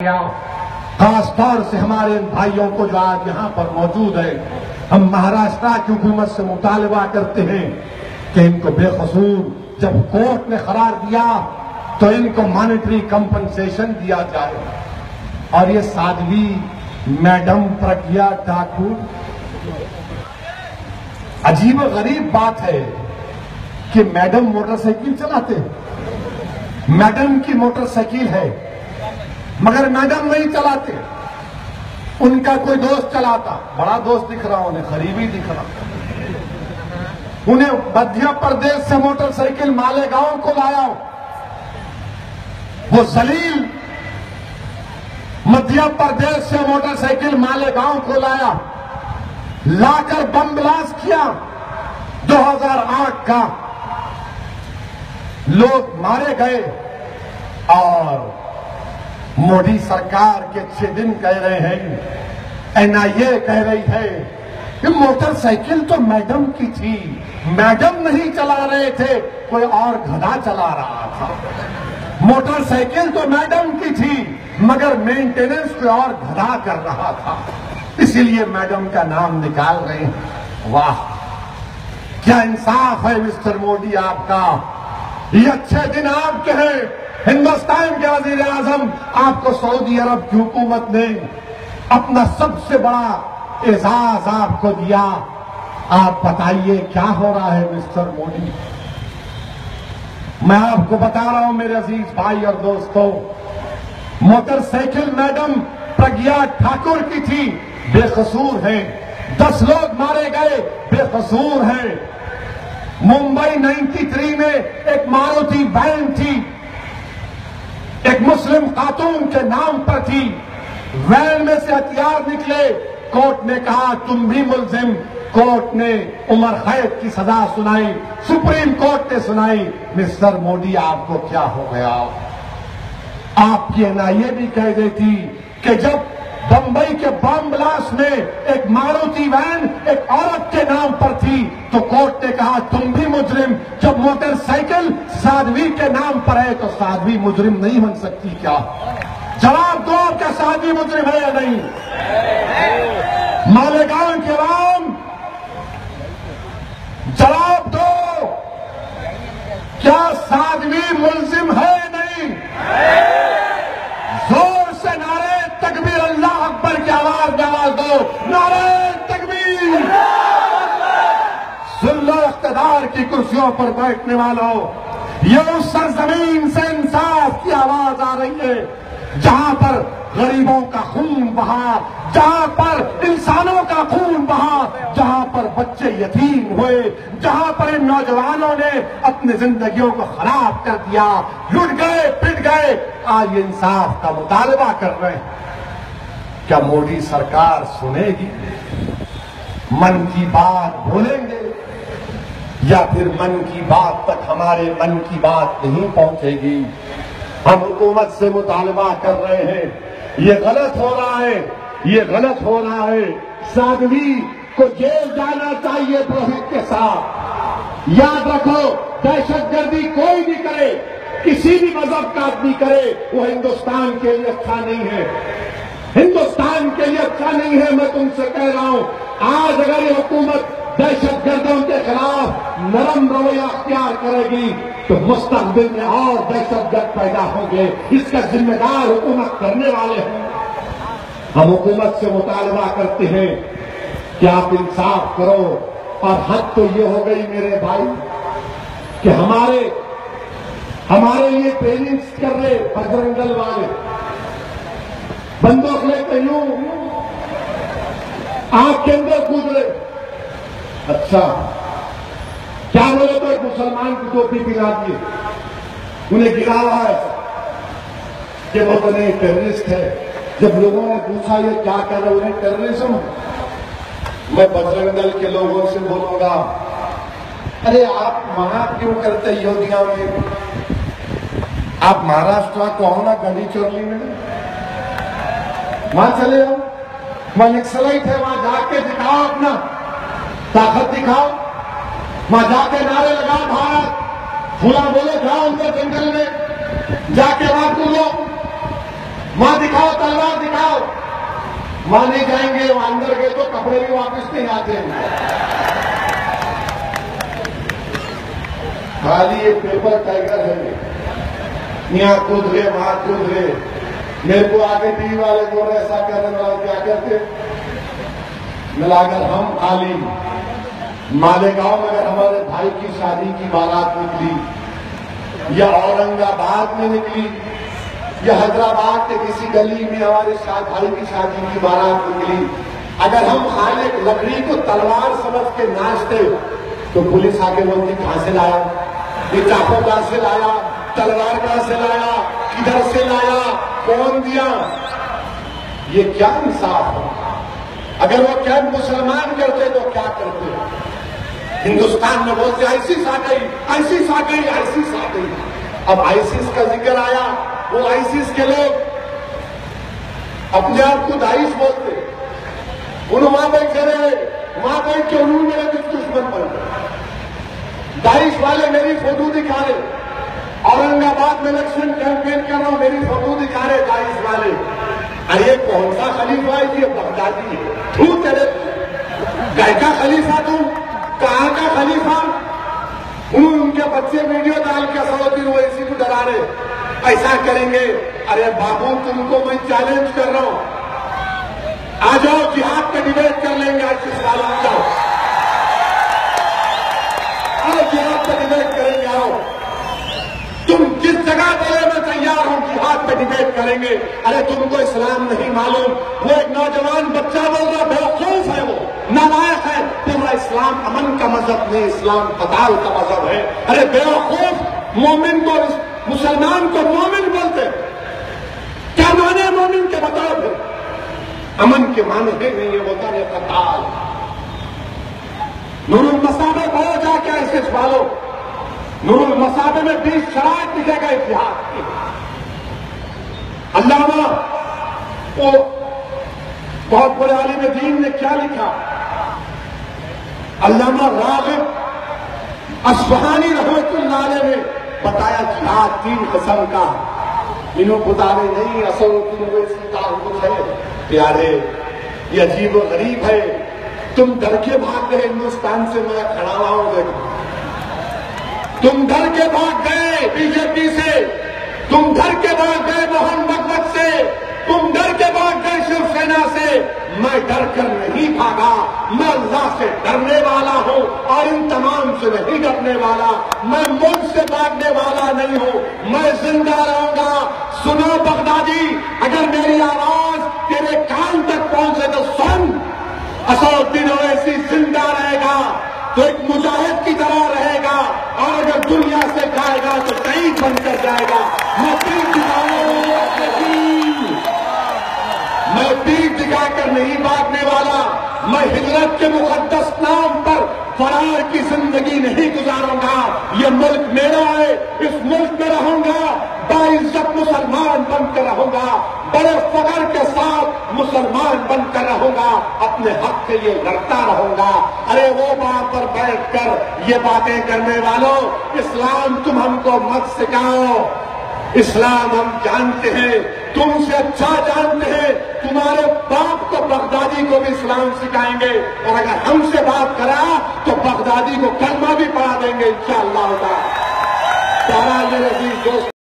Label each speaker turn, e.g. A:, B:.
A: खास तौर से हमारे भाइयों को जो आज यहां पर मौजूद है, हम महाराष्ट्र की हुकूमत से मुतालबा करते हैं कि इनको बेकसूर जब कोर्ट ने करार दिया तो इनको मॉनेटरी कंपनसेशन दिया जाए। और ये साध्वी मैडम प्रज्ञा ठाकुर, अजीब और गरीब बात है कि मैडम मोटरसाइकिल चलाते हैं, मैडम की मोटरसाइकिल है मगर मैडम नहीं चलाते, उनका कोई दोस्त चलाता, बड़ा दोस्त दिख रहा, उन्हें करीबी दिख रहा। उन्हें मध्य प्रदेश से मोटरसाइकिल मालेगांव को लाया, वो जलील मध्य प्रदेश से मोटरसाइकिल मालेगांव को लाया, लाकर बम ब्लास्ट किया 2008 का, लोग मारे गए। और मोदी सरकार के 6 दिन कह रहे हैं, एनआईए कह रही है कि मोटरसाइकिल तो मैडम की थी, मैडम नहीं चला रहे थे, कोई और गधा चला रहा था। मोटरसाइकिल तो मैडम की थी मगर मेंटेनेंस कोई और गधा कर रहा था, इसीलिए मैडम का नाम निकाल रहे हैं। वाह, क्या इंसाफ है मिस्टर मोदी आपका। ये अच्छे दिन आपके हैं। हिंदुस्तान के वजीर आजम, आपको सऊदी अरब की हुकूमत ने अपना सबसे बड़ा एजाज आपको दिया। आप बताइए क्या हो रहा है मिस्टर मोदी। मैं आपको बता रहा हूं मेरे अजीज भाई और दोस्तों, मोटरसाइकिल मैडम प्रज्ञा ठाकुर की थी, बेकसूर है। 10 लोग मारे गए, बेकसूर हैं। मुंबई 93 में एक मारुति वैन थी, एक मुस्लिम खातून के नाम पर थी, वैन में से हथियार निकले, कोर्ट ने कहा तुम भी मुलजिम, कोर्ट ने उम्र कैद की सजा सुनाई, सुप्रीम कोर्ट ने सुनाई। मिस्टर मोदी आपको क्या हो गया। आपकी एनआईए भी कह देती कि जब बंबई के बम ब्लास्ट में एक मारुति वैन एक औरत के नाम पर थी तो कोर्ट ने कहा तुम भी मुजरिम। जब मोटरसाइकिल साध्वी के नाम पर है तो साध्वी मुजरिम नहीं बन सकती क्या? जवाब दो, क्या साध्वी मुजरिम है या नहीं? मालेगांव के आवाम जवाब दो, क्या साध्वी मुलजिम है या नहीं? जोर से नारे तकबीर, अल्लाह अकबर की आवाज दो, नारे तकबीर। सुन लो इख्तिदार की कुर्सियों पर बैठने वालों, ये उस सरजमीन से इंसाफ की आवाज आ रही है जहां पर गरीबों का खून बहा, जहां पर इंसानों का खून बहा, जहां पर बच्चे यतीम हुए, जहां पर इन नौजवानों ने अपनी जिंदगियों को खराब कर दिया, लुट गए, पिट गए। आज इंसाफ का मुतालबा कर रहे हैं। क्या मोदी सरकार सुनेगी? मन की बात भूलेंगे या फिर मन की बात तक हमारे मन की बात नहीं पहुंचेगी? हम हुकूमत से मुतालबा कर रहे हैं, ये गलत हो रहा है, ये गलत हो रहा है। साध्वी को जेल जाना चाहिए पुरोहित के साथ। याद रखो, दहशतगर्दी कोई भी करे, किसी भी मजहब का आदमी करे, वो हिंदुस्तान के लिए अच्छा नहीं है, हिंदुस्तान के लिए अच्छा नहीं है। मैं तुमसे कह रहा हूं, आज अगर ये हुकूमत दहशतगर्दों के खिलाफ नरम रवैया अख्तियार करेगी तो मुस्तकबिल में और दहशतगर्द पैदा होंगे। इसका जिम्मेदार हुकूमत करने वाले हैं। हम हुकूमत से मुतालबा करते हैं कि आप इंसाफ करो। और हद तो ये हो गई मेरे भाई कि हमारे लिए ट्रेनिंग्स कर रहे बजरंग दल वाले, बंदूक लेते यूं आंख के अंदर कूद रहे। अच्छा, क्या बोले तो एक मुसलमान की टोपी पिला दिए, उन्हें गिरा रहा है कि वो तो नहीं टेररिस्ट है। जब लोगों ने पूछा ये क्या कर रहे, उन्हें टेररिज्म। मैं बजरंग दल के लोगों से बोलूंगा, अरे आप वहां क्यों करते अयोध्या में? आप महाराष्ट्र को हो ना, गढ़ीचोरली में वहां चले जाओ, वहां नक्सलाइट है, वहां जाके दिखाओ, अपना ताकत दिखाओ, वहां जाके नारे लगाओ, भारत फूला बोलो, जाओ उनके जंगल में जाके वहां बोलो, मां दिखाओ, तलवार दिखाओ। मां नहीं जाएंगे, वहां अंदर गए तो कपड़े भी वापस नहीं आते हैं। खाली ये पेपर टाइगर है, यहाँ कूद गए, वहां कूद गए। मेरे को आगे टीवी वाले बोल रहे ऐसा करने वाले क्या करते, मिलाकर हम खाली मालेगांव में अगर हमारे भाई की शादी की बारात निकली, या औरंगाबाद में निकली, या हैदराबाद के किसी गली में हमारे भाई की शादी की बारात निकली, अगर हम खाली लकड़ी को तलवार समझ के नाचते तो पुलिस आके बोलती कहां से लाया, ये चाकू कहां से लाया, तलवार कहां से लाया, किधर से लाया, कौन दिया। ये क्या इंसाफ है। अगर वो क्या मुसलमान करते तो क्या करते। हिंदुस्तान में बोलते आईसिस आ गई, आईसिस आ गई, आईसिस आ गई। अब आईसिस का जिक्र आया, वो आईसिस के लोग अपने आप को दाइश बोलते, उन्होंने वहां बैठे रहे, वहां बैठ के उन्होंने मेरे दुश्मन बन गए। दाइश वाले मेरी फोटो दिखा रहे, औरंगाबाद में इलेक्शन कैंपेन कर रहा हूं, मेरी फोटो दिखा रहे दाइश वाले। अरे कौन सा खलीफा है, ये बगदादी है, तू तेरे गाय का खलीफा, तू कहां का खलीफा। उनके बच्चे वीडियो डाल के सऊदी ओवैसी को डरा रहे, ऐसा करेंगे। अरे बाबू तुमको मैं चैलेंज कर रहा हूं, आ जाओ जिहाद पे डिबेट कर लेंगे। आईसिस वालों आ जाओ, आओ जिहाद पे डिबेट करेंगे। आओ, तुम जिस जगह बोले मैं तैयार हूं, जिहाद पे डिबेट करेंगे। अरे तुमको इस्लाम नहीं मालूम। वो एक नौजवान बच्चा बोल रहा बेवकूफ है, वो नालायक है, पूरा इस्लाम अमन का मजहब नहीं, इस्लाम कताल का मजहब है। अरे बेवकूफ, मोमिन को मुसलमान को मोमिन बोलते, क्या माने मोमिन के बताओ फिर। अमन के माने नहीं, ये होता है कताल। नूरुल मसाबे पढ़ो जाके आईसिस वालों, नूरुल मसाबे में 20 शराइत लिखेगा इतिहास की। अल्लामा वो बहुत बड़े आलिम दीन ने क्या लिखा, अल्लामा रागिब अस्फहानी रहमतुल्लाह अलैह ने बताया जिहाद 3 किस्म का। इन्हों बुदावे नहीं, असल कुछ है प्यारे, ये अजीब और गरीब है। तुम डर के भाग गए हिंदुस्तान से, मैं खड़ा हुआ हूं देखो। तुम डर के भाग गए बीजेपी से, तुम डर के भाग गए मोहन भगवत से, तुम डर के भाग गए शिवसेना से। मैं डर कर नहीं भागा, मैं अल्लाह से डरने वाला हूं और इन तमाम से नहीं डरने वाला। मैं मुल्क से भागने वाला नहीं हूं, मैं जिंदा रहूंगा। सुनो बगदादी, अगर मेरी आवाज तेरे कान तक पहुंचे तो सुन, असदुद्दीन ओवैसी जिंदा रहेगा तो एक मुजाहिद की तरह रहेगा, और अगर दुनिया से जाएगा तो शहीद बनकर जाएगा। मैं पीठ दिखाकर नहीं भागने वाला, मैं हिजरत के मुकद्दस नाम पर फरार की जिंदगी नहीं गुजारूंगा। ये मुल्क मेरा है, इस मुल्क में रहूंगा, बाइज्जत मुसलमान बनकर रहूंगा, बड़े फख्र के साथ मुसलमान बनकर रहूंगा, अपने हक के लिए लड़ता रहूंगा। अरे वो वहां पर बैठकर ये बातें करने वालों, इस्लाम तुम हमको मत सिखाओ, इस्लाम हम जानते हैं, तुमसे अच्छा जानते हैं। तुम्हारे बाप को बगदादी को भी इस्लाम सिखाएंगे, और अगर हमसे बात करा तो बगदादी को कलमा भी पढ़ा देंगे इंशाअल्लाह। प्यारा मेरे दोस्त।